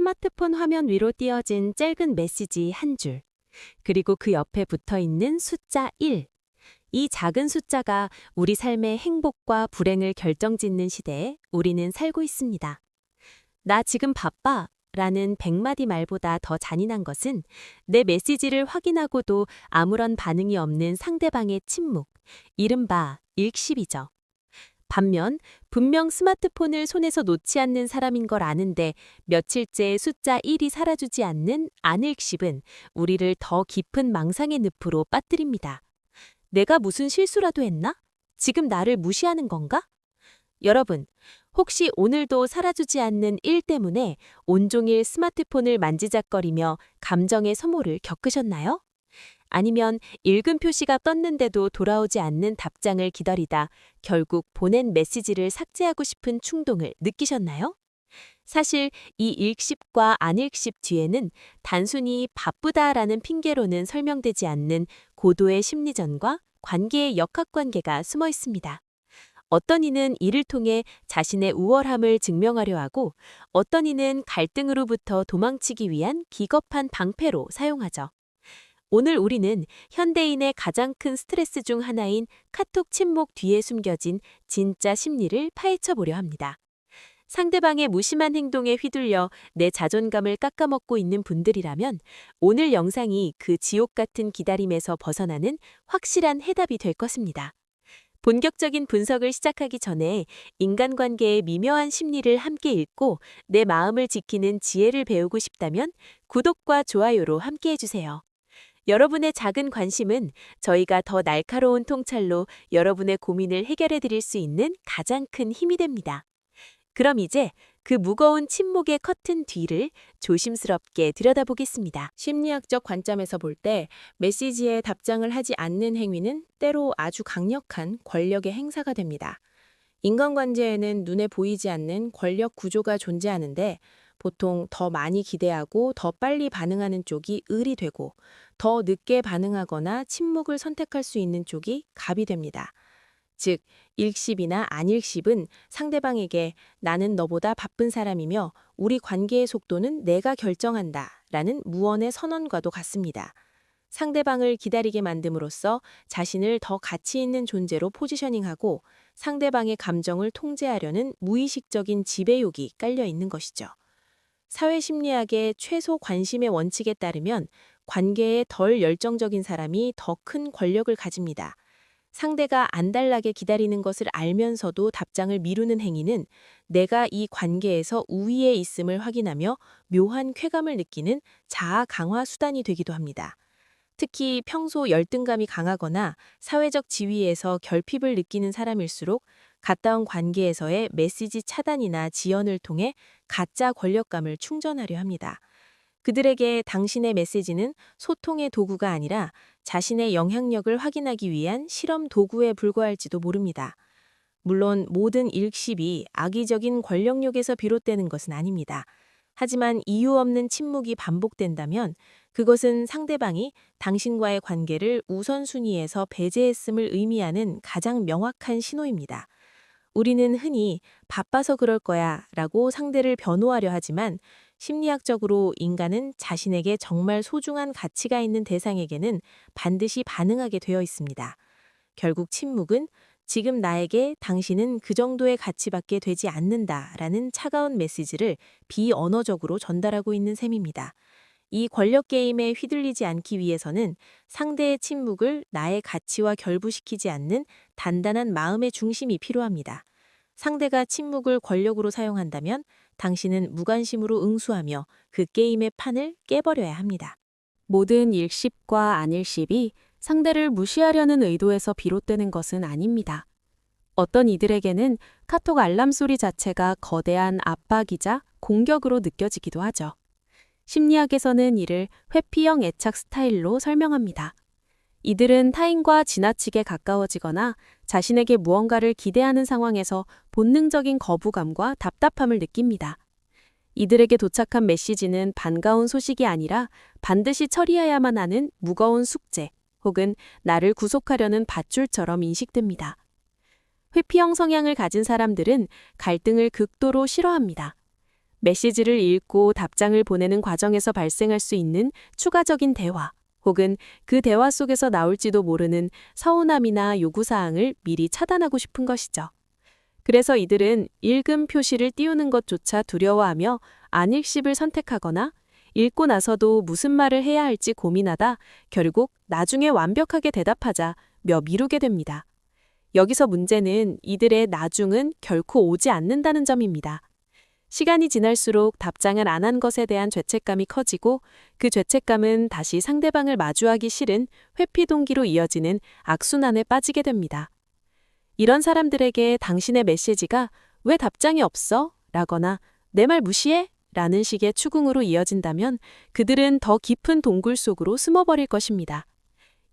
스마트폰 화면 위로 띄어진 짧은 메시지 한 줄, 그리고 그 옆에 붙어 있는 숫자 1. 이 작은 숫자가 우리 삶의 행복과 불행을 결정짓는 시대에 우리는 살고 있습니다. 나 지금 바빠 라는 100마디 말보다 더 잔인한 것은 내 메시지를 확인하고도 아무런 반응이 없는 상대방의 침묵, 이른바 읽씹이죠. 반면 분명 스마트폰을 손에서 놓지 않는 사람인 걸 아는데 며칠째 숫자 1이 사라지지 않는 안읽씹은 우리를 더 깊은 망상의 늪으로 빠뜨립니다. 내가 무슨 실수라도 했나? 지금 나를 무시하는 건가? 여러분, 혹시 오늘도 사라지지 않는 일 때문에 온종일 스마트폰을 만지작거리며 감정의 소모를 겪으셨나요? 아니면 읽은 표시가 떴는데도 돌아오지 않는 답장을 기다리다 결국 보낸 메시지를 삭제하고 싶은 충동을 느끼셨나요? 사실 이 읽씹과 안읽씹 뒤에는 단순히 바쁘다라는 핑계로는 설명되지 않는 고도의 심리전과 관계의 역학관계가 숨어 있습니다. 어떤 이는 이를 통해 자신의 우월함을 증명하려 하고 어떤 이는 갈등으로부터 도망치기 위한 기겁한 방패로 사용하죠. 오늘 우리는 현대인의 가장 큰 스트레스 중 하나인 카톡 침묵 뒤에 숨겨진 진짜 심리를 파헤쳐 보려 합니다. 상대방의 무심한 행동에 휘둘려 내 자존감을 깎아먹고 있는 분들이라면 오늘 영상이 그 지옥 같은 기다림에서 벗어나는 확실한 해답이 될 것입니다. 본격적인 분석을 시작하기 전에 인간관계의 미묘한 심리를 함께 읽고 내 마음을 지키는 지혜를 배우고 싶다면 구독과 좋아요로 함께 해주세요. 여러분의 작은 관심은 저희가 더 날카로운 통찰로 여러분의 고민을 해결해 드릴 수 있는 가장 큰 힘이 됩니다. 그럼 이제 그 무거운 침묵의 커튼 뒤를 조심스럽게 들여다보겠습니다. 심리학적 관점에서 볼 때 메시지에 답장을 하지 않는 행위는 때로 아주 강력한 권력의 행사가 됩니다. 인간관계에는 눈에 보이지 않는 권력 구조가 존재하는데 보통 더 많이 기대하고 더 빨리 반응하는 쪽이 을이 되고 더 늦게 반응하거나 침묵을 선택할 수 있는 쪽이 갑이 됩니다. 즉, 읽씹이나 안읽씹은 상대방에게 나는 너보다 바쁜 사람이며 우리 관계의 속도는 내가 결정한다 라는 무언의 선언과도 같습니다. 상대방을 기다리게 만듦으로써 자신을 더 가치 있는 존재로 포지셔닝하고 상대방의 감정을 통제하려는 무의식적인 지배욕이 깔려 있는 것이죠. 사회심리학의 최소 관심의 원칙에 따르면 관계에 덜 열정적인 사람이 더 큰 권력을 가집니다. 상대가 안달나게 기다리는 것을 알면서도 답장을 미루는 행위는 내가 이 관계에서 우위에 있음을 확인하며 묘한 쾌감을 느끼는 자아 강화 수단이 되기도 합니다. 특히 평소 열등감이 강하거나 사회적 지위에서 결핍을 느끼는 사람일수록 가까운 관계에서의 메시지 차단이나 지연을 통해 가짜 권력감을 충전하려 합니다. 그들에게 당신의 메시지는 소통의 도구가 아니라 자신의 영향력을 확인하기 위한 실험 도구에 불과할지도 모릅니다. 물론 모든 읽씹이 악의적인 권력욕에서 비롯되는 것은 아닙니다. 하지만 이유 없는 침묵이 반복된다면 그것은 상대방이 당신과의 관계를 우선순위에서 배제했음을 의미하는 가장 명확한 신호입니다. 우리는 흔히 바빠서 그럴 거야 라고 상대를 변호하려 하지만 심리학적으로 인간은 자신에게 정말 소중한 가치가 있는 대상에게는 반드시 반응하게 되어 있습니다. 결국 침묵은 지금 나에게 당신은 그 정도의 가치밖에 되지 않는다라는 차가운 메시지를 비언어적으로 전달하고 있는 셈입니다. 이 권력 게임에 휘둘리지 않기 위해서는 상대의 침묵을 나의 가치와 결부시키지 않는 단단한 마음의 중심이 필요합니다. 상대가 침묵을 권력으로 사용한다면 당신은 무관심으로 응수하며 그 게임의 판을 깨버려야 합니다. 모든 읽씹과 안읽씹이 상대를 무시하려는 의도에서 비롯되는 것은 아닙니다. 어떤 이들에게는 카톡 알람 소리 자체가 거대한 압박이자 공격으로 느껴지기도 하죠. 심리학에서는 이를 회피형 애착 스타일로 설명합니다. 이들은 타인과 지나치게 가까워지거나 자신에게 무언가를 기대하는 상황에서 본능적인 거부감과 답답함을 느낍니다. 이들에게 도착한 메시지는 반가운 소식이 아니라 반드시 처리해야만 하는 무거운 숙제 혹은 나를 구속하려는 밧줄처럼 인식됩니다. 회피형 성향을 가진 사람들은 갈등을 극도로 싫어합니다. 메시지를 읽고 답장을 보내는 과정에서 발생할 수 있는 추가적인 대화, 혹은 그 대화 속에서 나올지도 모르는 서운함이나 요구사항을 미리 차단하고 싶은 것이죠. 그래서 이들은 읽음 표시를 띄우는 것조차 두려워하며 안읽씹을 선택하거나 읽고 나서도 무슨 말을 해야 할지 고민하다 결국 나중에 완벽하게 대답하자 미루게 됩니다. 여기서 문제는 이들의 나중은 결코 오지 않는다는 점입니다. 시간이 지날수록 답장을 안 한 것에 대한 죄책감이 커지고 그 죄책감은 다시 상대방을 마주하기 싫은 회피 동기로 이어지는 악순환에 빠지게 됩니다. 이런 사람들에게 당신의 메시지가 왜 답장이 없어? 라거나 내 말 무시해? 라는 식의 추궁으로 이어진다면 그들은 더 깊은 동굴 속으로 숨어버릴 것입니다.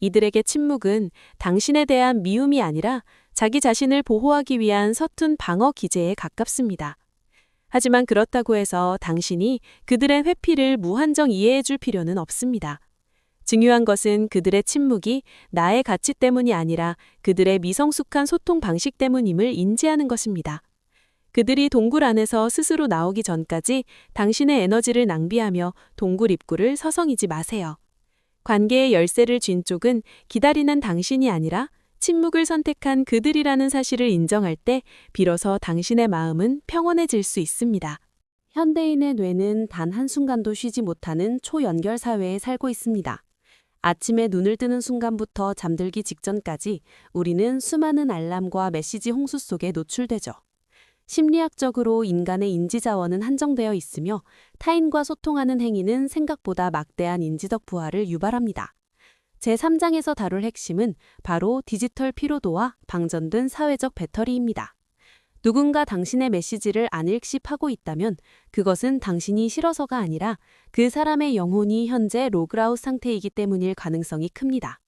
이들에게 침묵은 당신에 대한 미움이 아니라 자기 자신을 보호하기 위한 서툰 방어 기제에 가깝습니다. 하지만 그렇다고 해서 당신이 그들의 회피를 무한정 이해해 줄 필요는 없습니다. 중요한 것은 그들의 침묵이 나의 가치 때문이 아니라 그들의 미성숙한 소통 방식 때문임을 인지하는 것입니다. 그들이 동굴 안에서 스스로 나오기 전까지 당신의 에너지를 낭비하며 동굴 입구를 서성이지 마세요. 관계의 열쇠를 쥔 쪽은 기다리는 당신이 아니라 침묵을 선택한 그들이라는 사실을 인정할 때 비로소 당신의 마음은 평온해질 수 있습니다. 현대인의 뇌는 단 한순간도 쉬지 못하는 초연결 사회에 살고 있습니다. 아침에 눈을 뜨는 순간부터 잠들기 직전까지 우리는 수많은 알람과 메시지 홍수 속에 노출되죠. 심리학적으로 인간의 인지 자원은 한정되어 있으며 타인과 소통하는 행위는 생각보다 막대한 인지적 부하를 유발합니다. 제3장에서 다룰 핵심은 바로 디지털 피로도와 방전된 사회적 배터리입니다. 누군가 당신의 메시지를 안읽씹하고 있다면 그것은 당신이 싫어서가 아니라 그 사람의 영혼이 현재 로그아웃 상태이기 때문일 가능성이 큽니다.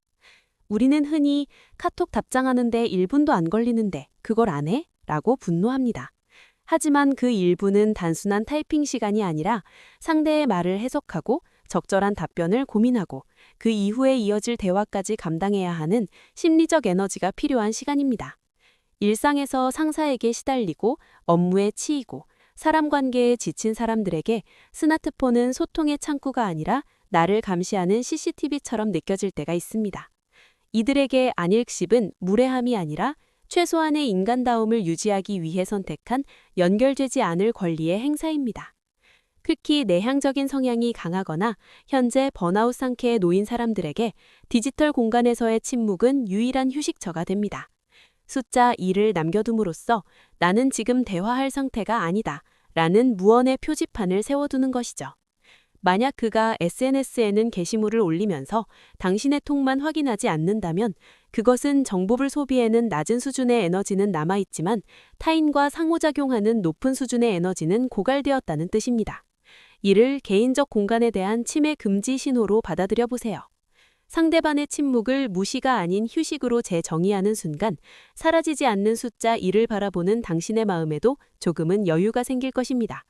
우리는 흔히 카톡 답장하는데 1분도 안 걸리는데 그걸 안 해? 라고 분노합니다. 하지만 그 1분은 단순한 타이핑 시간이 아니라 상대의 말을 해석하고 적절한 답변을 고민하고 그 이후에 이어질 대화까지 감당해야 하는 심리적 에너지가 필요한 시간입니다. 일상에서 상사에게 시달리고 업무에 치이고 사람 관계에 지친 사람들에게 스마트폰은 소통의 창구가 아니라 나를 감시하는 CCTV처럼 느껴질 때가 있습니다. 이들에게 안읽씹은 무례함이 아니라 최소한의 인간다움을 유지하기 위해 선택한 연결되지 않을 권리의 행사입니다. 특히 내향적인 성향이 강하거나 현재 번아웃 상태에 놓인 사람들에게 디지털 공간에서의 침묵은 유일한 휴식처가 됩니다. 숫자 2를 남겨둠으로써 나는 지금 대화할 상태가 아니다 라는 무언의 표지판을 세워두는 것이죠. 만약 그가 SNS에는 게시물을 올리면서 당신의 톡만 확인하지 않는다면 그것은 정보를 소비에는 낮은 수준의 에너지는 남아있지만 타인과 상호작용하는 높은 수준의 에너지는 고갈되었다는 뜻입니다. 이를 개인적 공간에 대한 침해 금지 신호로 받아들여 보세요. 상대방의 침묵을 무시가 아닌 휴식으로 재정의하는 순간 사라지지 않는 숫자 2를 바라보는 당신의 마음에도 조금은 여유가 생길 것입니다.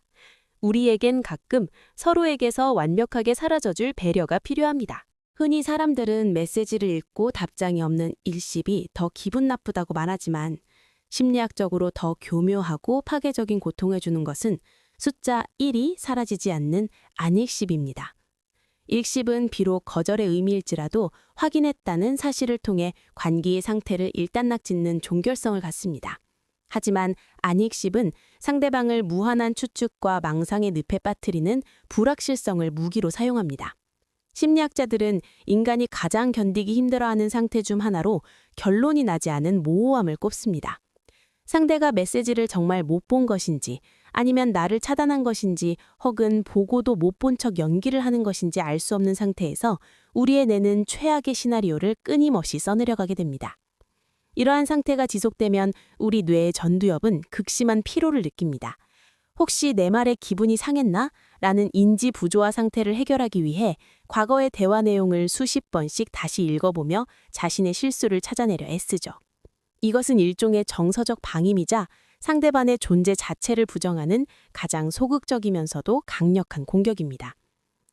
우리에겐 가끔 서로에게서 완벽하게 사라져줄 배려가 필요합니다. 흔히 사람들은 메시지를 읽고 답장이 없는 읽씹이 더 기분 나쁘다고 말하지만 심리학적으로 더 교묘하고 파괴적인 고통을 주는 것은 숫자 1이 사라지지 않는 안읽씹입니다. 읽씹은 비록 거절의 의미일지라도 확인했다는 사실을 통해 관계의 상태를 일단락짓는 종결성을 갖습니다. 하지만 안익십은 상대방을 무한한 추측과 망상의 늪에 빠뜨리는 불확실성을 무기로 사용합니다. 심리학자들은 인간이 가장 견디기 힘들어하는 상태 중 하나로 결론이 나지 않은 모호함을 꼽습니다. 상대가 메시지를 정말 못 본 것인지 아니면 나를 차단한 것인지 혹은 보고도 못 본 척 연기를 하는 것인지 알 수 없는 상태에서 우리의 뇌는 최악의 시나리오를 끊임없이 써내려가게 됩니다. 이러한 상태가 지속되면 우리 뇌의 전두엽은 극심한 피로를 느낍니다. 혹시 내 말에 기분이 상했나? 라는 인지 부조화 상태를 해결하기 위해 과거의 대화 내용을 수십 번씩 다시 읽어보며 자신의 실수를 찾아내려 애쓰죠. 이것은 일종의 정서적 방임이자 상대방의 존재 자체를 부정하는 가장 소극적이면서도 강력한 공격입니다.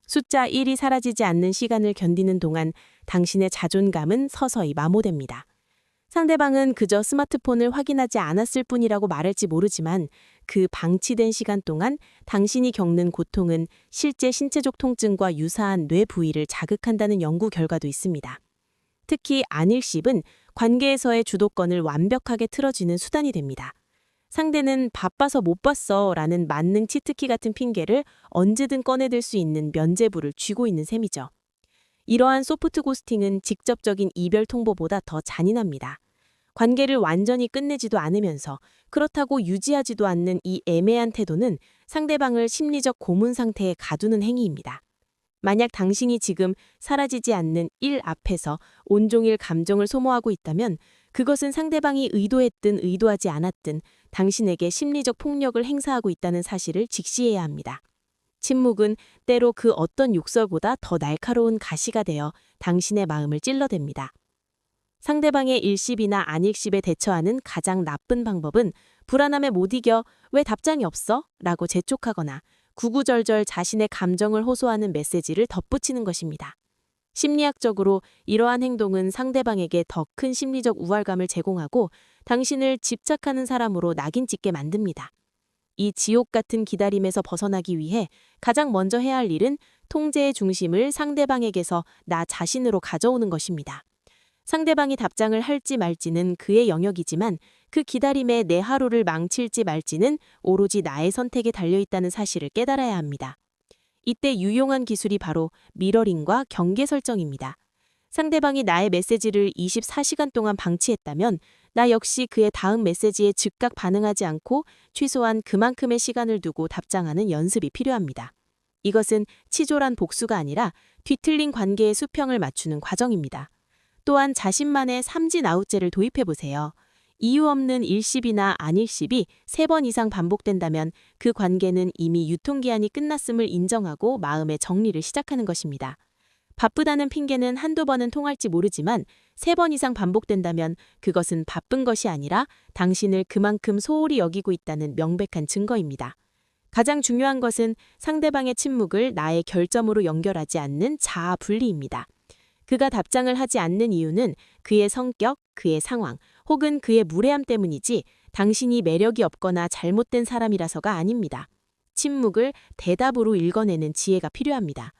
숫자 1이 사라지지 않는 시간을 견디는 동안 당신의 자존감은 서서히 마모됩니다. 상대방은 그저 스마트폰을 확인하지 않았을 뿐이라고 말할지 모르지만 그 방치된 시간 동안 당신이 겪는 고통은 실제 신체적 통증과 유사한 뇌 부위를 자극한다는 연구 결과도 있습니다. 특히 안일십은 관계에서의 주도권을 완벽하게 틀어쥐는 수단이 됩니다. 상대는 바빠서 못 봤어 라는 만능 치트키 같은 핑계를 언제든 꺼내들 수 있는 면죄부를 쥐고 있는 셈이죠. 이러한 소프트 고스팅은 직접적인 이별 통보보다 더 잔인합니다. 관계를 완전히 끝내지도 않으면서 그렇다고 유지하지도 않는 이 애매한 태도는 상대방을 심리적 고문 상태에 가두는 행위입니다. 만약 당신이 지금 사라지지 않는 일 앞에서 온종일 감정을 소모하고 있다면 그것은 상대방이 의도했든 의도하지 않았든 당신에게 심리적 폭력을 행사하고 있다는 사실을 직시해야 합니다. 침묵은 때로 그 어떤 욕설보다 더 날카로운 가시가 되어 당신의 마음을 찔러댑니다. 상대방의 일십이나 안일십에 대처하는 가장 나쁜 방법은 불안함에 못 이겨 왜 답장이 없어? 라고 재촉하거나 구구절절 자신의 감정을 호소하는 메시지를 덧붙이는 것입니다. 심리학적으로 이러한 행동은 상대방에게 더 큰 심리적 우월감을 제공하고 당신을 집착하는 사람으로 낙인 찍게 만듭니다. 이 지옥 같은 기다림에서 벗어나기 위해 가장 먼저 해야 할 일은 통제의 중심을 상대방에게서 나 자신으로 가져오는 것입니다. 상대방이 답장을 할지 말지는 그의 영역이지만 그 기다림에 내 하루를 망칠지 말지는 오로지 나의 선택에 달려있다는 사실을 깨달아야 합니다. 이때 유용한 기술이 바로 미러링과 경계 설정입니다. 상대방이 나의 메시지를 24시간 동안 방치했다면 나 역시 그의 다음 메시지에 즉각 반응하지 않고 최소한 그만큼의 시간을 두고 답장하는 연습이 필요합니다. 이것은 치졸한 복수가 아니라 뒤틀린 관계의 수평을 맞추는 과정입니다. 또한 자신만의 삼진 아웃제를 도입해보세요. 이유 없는 일십이나 안일십이 3번 이상 반복된다면 그 관계는 이미 유통기한이 끝났음을 인정하고 마음의 정리를 시작하는 것입니다. 바쁘다는 핑계는 한두 번은 통할지 모르지만 3번 이상 반복된다면 그것은 바쁜 것이 아니라 당신을 그만큼 소홀히 여기고 있다는 명백한 증거입니다. 가장 중요한 것은 상대방의 침묵을 나의 결점으로 연결하지 않는 자아 분리입니다. 그가 답장을 하지 않는 이유는 그의 성격, 그의 상황, 혹은 그의 무례함 때문이지 당신이 매력이 없거나 잘못된 사람이라서가 아닙니다. 침묵을 대답으로 읽어내는 지혜가 필요합니다.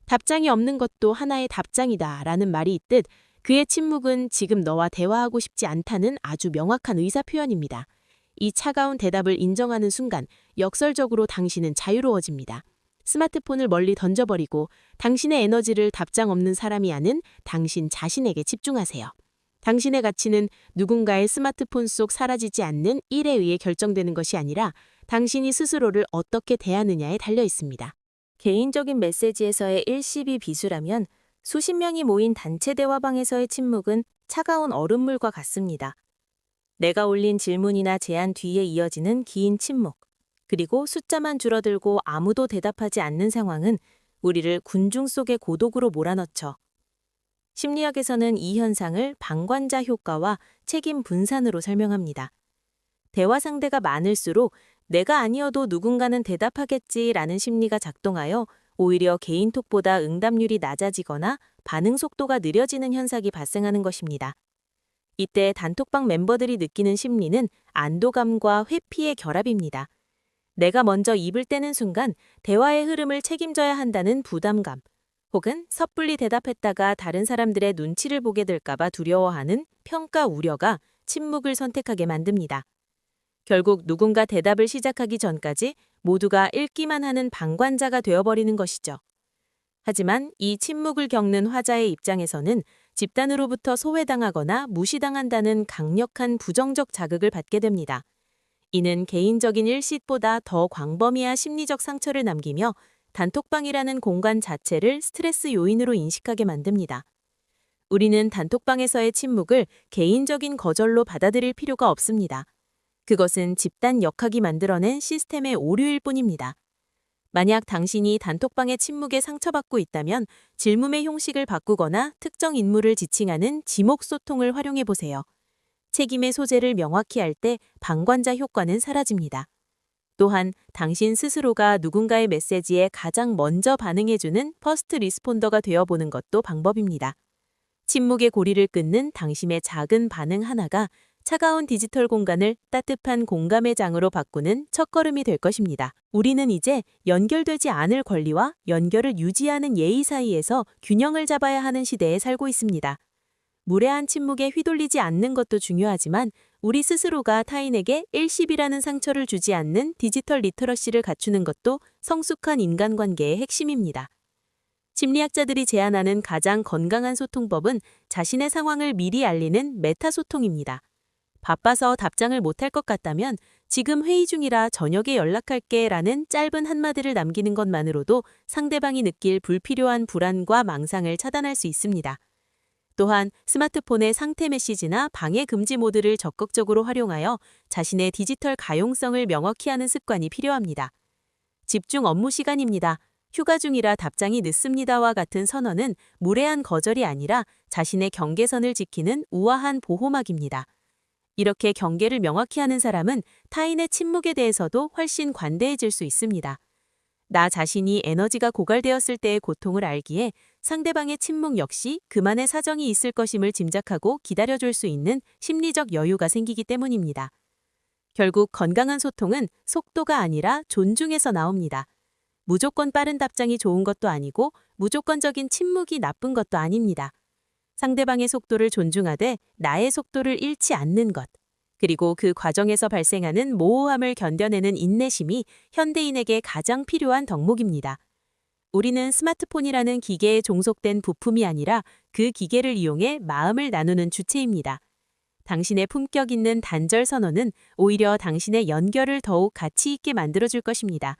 답장이 없는 것도 하나의 답장이다 라는 말이 있듯 그의 침묵은 지금 너와 대화하고 싶지 않다는 아주 명확한 의사표현입니다. 이 차가운 대답을 인정하는 순간 역설적으로 당신은 자유로워집니다. 스마트폰을 멀리 던져버리고 당신의 에너지를 답장 없는 사람이 아는 당신 자신에게 집중하세요. 당신의 가치는 누군가의 스마트폰 속 사라지지 않는 일에 의해 결정되는 것이 아니라 당신이 스스로를 어떻게 대하느냐에 달려 있습니다. 개인적인 메시지에서의 일십이 비수라면 수십 명이 모인 단체 대화방에서의 침묵은 차가운 얼음물과 같습니다. 내가 올린 질문이나 제안 뒤에 이어지는 긴 침묵, 그리고 숫자만 줄어들고 아무도 대답하지 않는 상황은 우리를 군중 속의 고독으로 몰아넣죠. 심리학에서는 이 현상을 방관자 효과와 책임 분산으로 설명합니다. 대화 상대가 많을수록 내가 아니어도 누군가는 대답하겠지라는 심리가 작동하여 오히려 개인톡보다 응답률이 낮아지거나 반응 속도가 느려지는 현상이 발생하는 것입니다. 이때 단톡방 멤버들이 느끼는 심리는 안도감과 회피의 결합입니다. 내가 먼저 입을 떼는 순간 대화의 흐름을 책임져야 한다는 부담감, 혹은 섣불리 대답했다가 다른 사람들의 눈치를 보게 될까봐 두려워하는 평가 우려가 침묵을 선택하게 만듭니다. 결국 누군가 대답을 시작하기 전까지 모두가 읽기만 하는 방관자가 되어버리는 것이죠. 하지만 이 침묵을 겪는 화자의 입장에서는 집단으로부터 소외당하거나 무시당한다는 강력한 부정적 자극을 받게 됩니다. 이는 개인적인 일시보다 더 광범위한 심리적 상처를 남기며 단톡방이라는 공간 자체를 스트레스 요인으로 인식하게 만듭니다. 우리는 단톡방에서의 침묵을 개인적인 거절로 받아들일 필요가 없습니다. 그것은 집단 역학이 만들어낸 시스템의 오류일 뿐입니다. 만약 당신이 단톡방의 침묵에 상처받고 있다면 질문의 형식을 바꾸거나 특정 인물을 지칭하는 지목 소통을 활용해 보세요. 책임의 소재를 명확히 할 때 방관자 효과는 사라집니다. 또한 당신 스스로가 누군가의 메시지에 가장 먼저 반응해주는 퍼스트 리스폰더가 되어보는 것도 방법입니다. 침묵의 고리를 끊는 당신의 작은 반응 하나가 차가운 디지털 공간을 따뜻한 공감의 장으로 바꾸는 첫걸음이 될 것입니다. 우리는 이제 연결되지 않을 권리와 연결을 유지하는 예의 사이에서 균형을 잡아야 하는 시대에 살고 있습니다. 무례한 침묵에 휘둘리지 않는 것도 중요하지만 우리 스스로가 타인에게 일십이라는 상처를 주지 않는 디지털 리터러시를 갖추는 것도 성숙한 인간관계의 핵심입니다. 심리학자들이 제안하는 가장 건강한 소통법은 자신의 상황을 미리 알리는 메타소통입니다. 바빠서 답장을 못할 것 같다면 지금 회의 중이라 저녁에 연락할게 라는 짧은 한마디를 남기는 것만으로도 상대방이 느낄 불필요한 불안과 망상을 차단할 수 있습니다. 또한 스마트폰의 상태 메시지나 방해 금지 모드를 적극적으로 활용하여 자신의 디지털 가용성을 명확히 하는 습관이 필요합니다. 집중 업무 시간입니다. 휴가 중이라 답장이 늦습니다와 같은 선언은 무례한 거절이 아니라 자신의 경계선을 지키는 우아한 보호막입니다. 이렇게 경계를 명확히 하는 사람은 타인의 침묵에 대해서도 훨씬 관대해질 수 있습니다. 나 자신이 에너지가 고갈되었을 때의 고통을 알기에 상대방의 침묵 역시 그만의 사정이 있을 것임을 짐작하고 기다려줄 수 있는 심리적 여유가 생기기 때문입니다. 결국 건강한 소통은 속도가 아니라 존중에서 나옵니다. 무조건 빠른 답장이 좋은 것도 아니고 무조건적인 침묵이 나쁜 것도 아닙니다. 상대방의 속도를 존중하되 나의 속도를 잃지 않는 것, 그리고 그 과정에서 발생하는 모호함을 견뎌내는 인내심이 현대인에게 가장 필요한 덕목입니다. 우리는 스마트폰이라는 기계에 종속된 부품이 아니라 그 기계를 이용해 마음을 나누는 주체입니다. 당신의 품격 있는 단절 선언은 오히려 당신의 연결을 더욱 가치 있게 만들어줄 것입니다.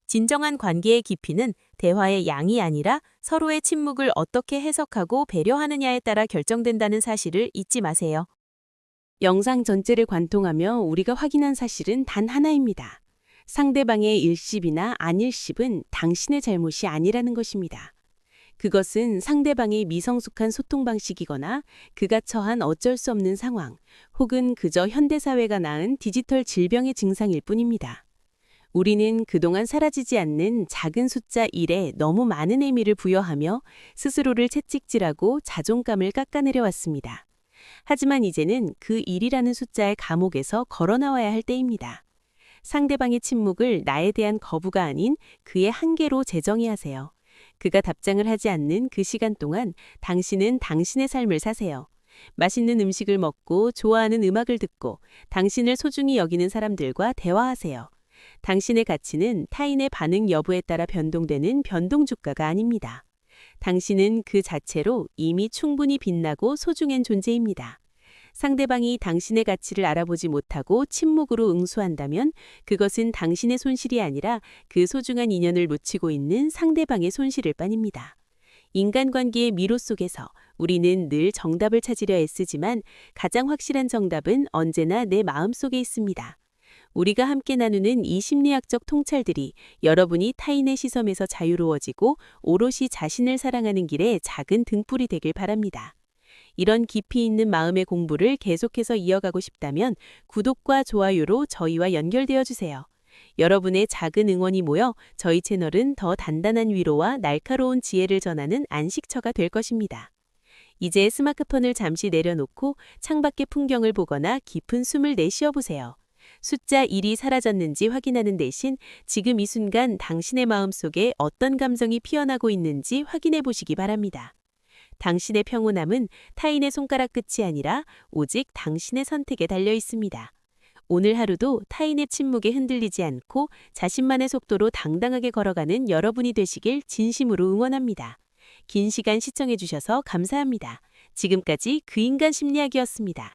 진정한 관계의 깊이는 대화의 양이 아니라 서로의 침묵을 어떻게 해석하고 배려하느냐에 따라 결정된다는 사실을 잊지 마세요. 영상 전체를 관통하며 우리가 확인한 사실은 단 하나입니다. 상대방의 일십이나 안일십은 당신의 잘못이 아니라는 것입니다. 그것은 상대방의 미성숙한 소통 방식이거나 그가 처한 어쩔 수 없는 상황, 혹은 그저 현대사회가 낳은 디지털 질병의 증상일 뿐입니다. 우리는 그동안 사라지지 않는 작은 숫자 1에 너무 많은 의미를 부여하며 스스로를 채찍질하고 자존감을 깎아내려왔습니다. 하지만 이제는 그 1이라는 숫자의 감옥에서 걸어나와야 할 때입니다. 상대방의 침묵을 나에 대한 거부가 아닌 그의 한계로 재정의 하세요. 그가 답장을 하지 않는 그 시간 동안 당신은 당신의 삶을 사세요. 맛있는 음식을 먹고 좋아하는 음악을 듣고 당신을 소중히 여기는 사람들과 대화하세요. 당신의 가치는 타인의 반응 여부에 따라 변동되는 변동주가가 아닙니다. 당신은 그 자체로 이미 충분히 빛나고 소중한 존재입니다. 상대방이 당신의 가치를 알아보지 못하고 침묵으로 응수한다면 그것은 당신의 손실이 아니라 그 소중한 인연을 놓치고 있는 상대방의 손실일 뿐입니다. 인간관계의 미로 속에서 우리는 늘 정답을 찾으려 애쓰지만 가장 확실한 정답은 언제나 내 마음속에 있습니다. 우리가 함께 나누는 이 심리학적 통찰들이 여러분이 타인의 시선에서 자유로워지고 오롯이 자신을 사랑하는 길에 작은 등불이 되길 바랍니다. 이런 깊이 있는 마음의 공부를 계속해서 이어가고 싶다면 구독과 좋아요로 저희와 연결되어 주세요. 여러분의 작은 응원이 모여 저희 채널은 더 단단한 위로와 날카로운 지혜를 전하는 안식처가 될 것입니다. 이제 스마트폰을 잠시 내려놓고 창밖의 풍경을 보거나 깊은 숨을 내쉬어 보세요. 숫자 1이 사라졌는지 확인하는 대신 지금 이 순간 당신의 마음속에 어떤 감정이 피어나고 있는지 확인해 보시기 바랍니다. 당신의 평온함은 타인의 손가락 끝이 아니라 오직 당신의 선택에 달려 있습니다. 오늘 하루도 타인의 침묵에 흔들리지 않고 자신만의 속도로 당당하게 걸어가는 여러분이 되시길 진심으로 응원합니다. 긴 시간 시청해 주셔서 감사합니다. 지금까지 그 인간 심리학이었습니다.